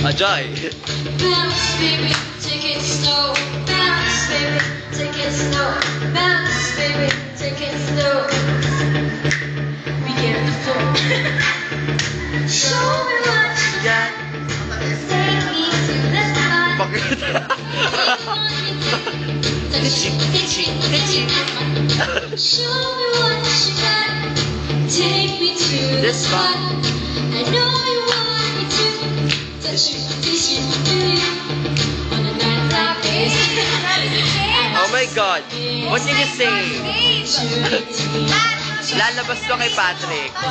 Ajay. Bounce, baby, take it slow. Bounce, baby, take it slow. Bounce, baby, take it slow. We get on the floor. Show me what you got. Take me to the spot. Show me what you got. Take me to the spot. I know you want me to touch you, kiss you, feel you on a night like this. Oh my God. What can you say? Lalabas to kay Patrick. Oh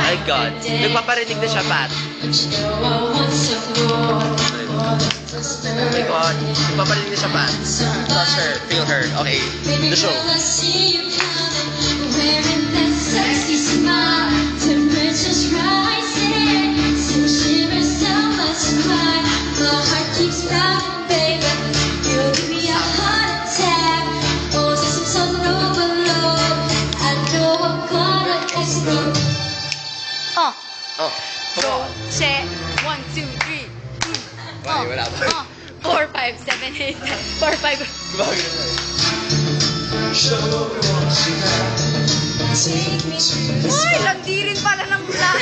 my God. Nagpaparinig na siya, Pat. Oh my God. Nagpaparinig na siya, Pat. Touch her. Feel her. Okay. The show. Wearing that sexy smile, temperature's rising, since shivers down my spine. My heart keeps pounding, baby. You'll give me a heart attack. Oh, systems on overload. I know I'm gonna explode. Oh. Come on. Che, 1, 2, 3. Wala, wala pa. 4, 5, 7, 8, 4, 5. Gumagano na eh. Uy, landirin pala ng plan.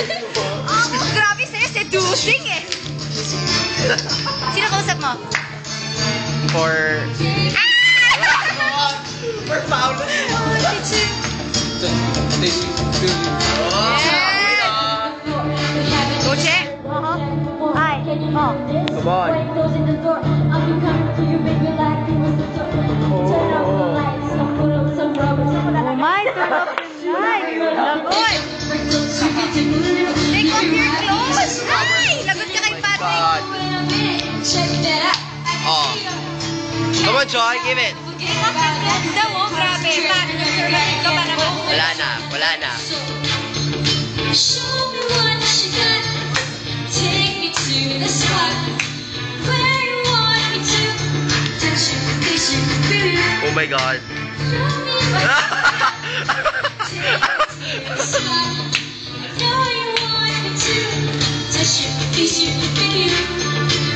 Ako, grabe sa'yo, seducing eh. Sino kausap mo? For Paolo. Go, Che. Ay, oh. Come on. Oh my, turn up the light. Lagoy. Take off your clothes. Ay, lagot ka kay Patrick. Oh. Come on, Joy. Give it. Take off your clothes daw, oh. Grabe. Patrick, survive ka pa naman. Wala na. Wala na. Show me what you got. Take me to the spot where you want me to touch you, kiss you, feel you. Oh my God. Show me what you got. Take me to the spot. I know you want me to touch you, kiss you, feel you.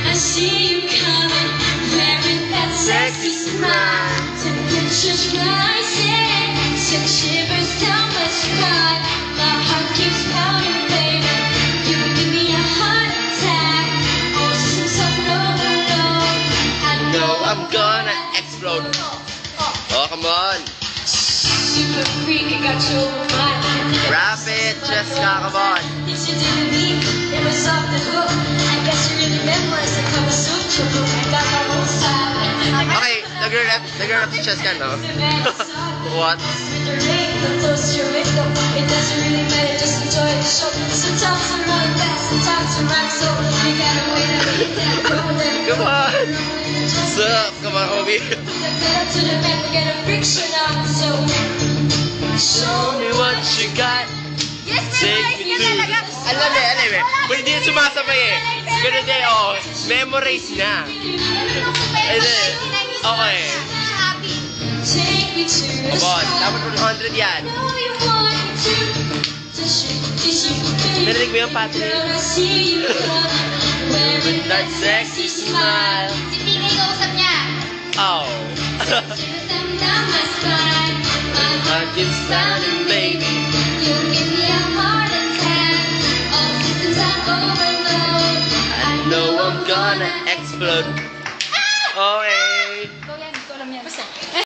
I see you coming, wearing that sexy smile. Temperature's rising, send shivers down my spine. My heart keeps pounding, baby. You give me a heart attack. Oh, systems on overload. I know I'm gonna explode. Oh, come on. super freak, I got you over mine. Rap it, Jessica. Come on. Things you did to me, it was off the hook. I guess you really memorized the Kama Sutra book. I got my own style. Okay, nag-rap si Jessica, no? What? The rain, the closer your window. It doesn't really matter, just enjoy the show. Sometimes I'm running fast, sometimes I'm running slow. You gotta wait a minute, then go there. Come on. What's up? Come on, homie. To the back, we got a picture now. So, Show me what you got. Yes, Take memorize me niya to... talaga. Alam eh. Kung hindi yan sumasabay eh. Ganun eh, oh. Memorize na. Okay. Happy. take me to the Come on. spot. Dapat 100 yan. I know you want me to touch you, kiss you, feel you. Narinig mo yung Patrick? Girl, I see you coming, wearing That sexy smile. Si Tingay kausap niya. Oh. Shivers down my spine. My heart keeps pounding, baby. You give me a heart attack. All systems are overload. I know I'm gonna explode.